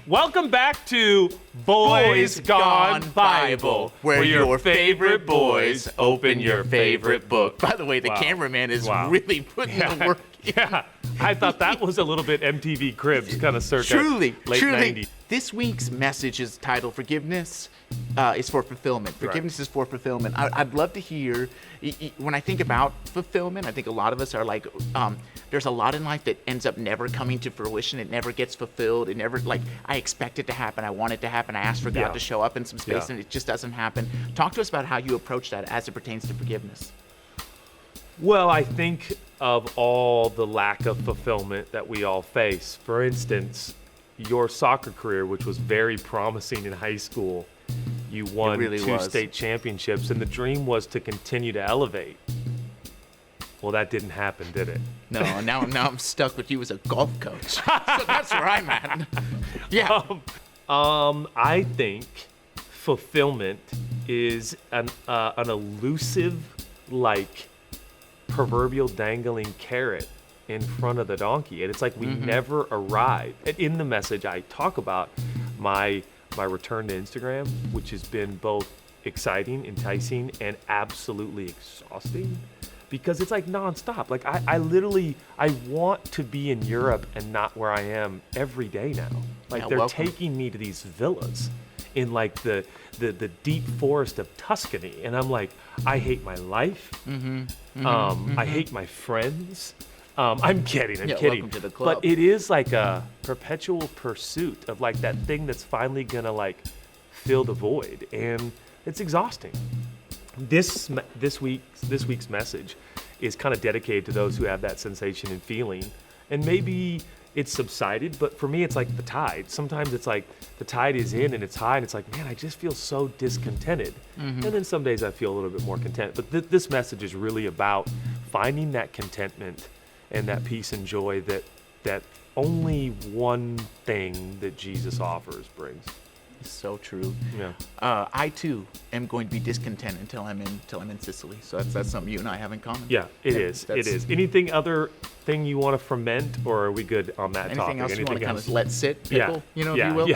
Welcome back to Boys Gone Bible, where your favorite boys open your favorite book. By the way, the cameraman is really putting the work in. Yeah, I thought that was a little bit MTV Cribs kind of circa late 90s. This week's message is titled Forgiveness is for Fulfillment. Forgiveness is for fulfillment. I'd love to hear, when I think about fulfillment, I think a lot of us are like, there's a lot in life that ends up never coming to fruition. It never gets fulfilled. It never, like, I expect it to happen. I want it to happen. I ask for God to show up in some space and it just doesn't happen. Talk to us about how you approach that as it pertains to forgiveness. Well, I think of all the lack of fulfillment that we all face. For instance, your soccer career, which was very promising in high school, you won two state championships, and the dream was to continue to elevate. Well, that didn't happen, did it? No, now I'm stuck with you as a golf coach. So that's where I'm at. Yeah. I think fulfillment is an elusive, like, proverbial dangling carrot in front of the donkey, and it's like we never arrive. And in the message, I talk about my return to Instagram, which has been both exciting, enticing, and absolutely exhausting, because it's like nonstop. Like I literally want to be in Europe and not where I am every day now. Like they're taking me to these villas in like the deep forest of Tuscany, and I'm like, I hate my life. I hate my friends. I'm kidding. Welcome to the club. But it is like a perpetual pursuit of like that thing that's finally gonna like fill the void, and it's exhausting. This week's message is kind of dedicated to those who have that sensation and feeling, and maybe it's subsided, but for me it's like the tide. Sometimes it's like the tide is in and it's high, and it's like, man, I just feel so discontented. And then some days I feel a little bit more content. But this message is really about finding that contentment and that peace and joy that only one thing that Jesus offers brings. So true. Yeah. I too am going to be discontent until I'm in Sicily. So that's something you and I have in common. Yeah, it is. Anything other thing you want to ferment, or are we good on that topic? Anything else you want to kind of let sit, pickle, if you will?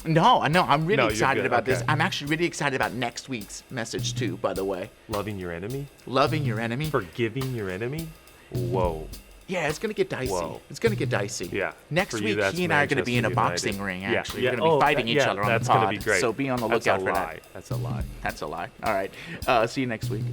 No, I'm really excited about this. I'm actually really excited about next week's message too, by the way. Loving your enemy? Loving your enemy. Forgiving your enemy? Whoa. Yeah, it's going to get dicey. It's going to get dicey. Yeah. Next week, he and I are going to be in a boxing ring, actually. We're going to be fighting each other on the pod. That's going to be great. So be on the lookout for that. That's a lie. That's a lie. All right. See you next week.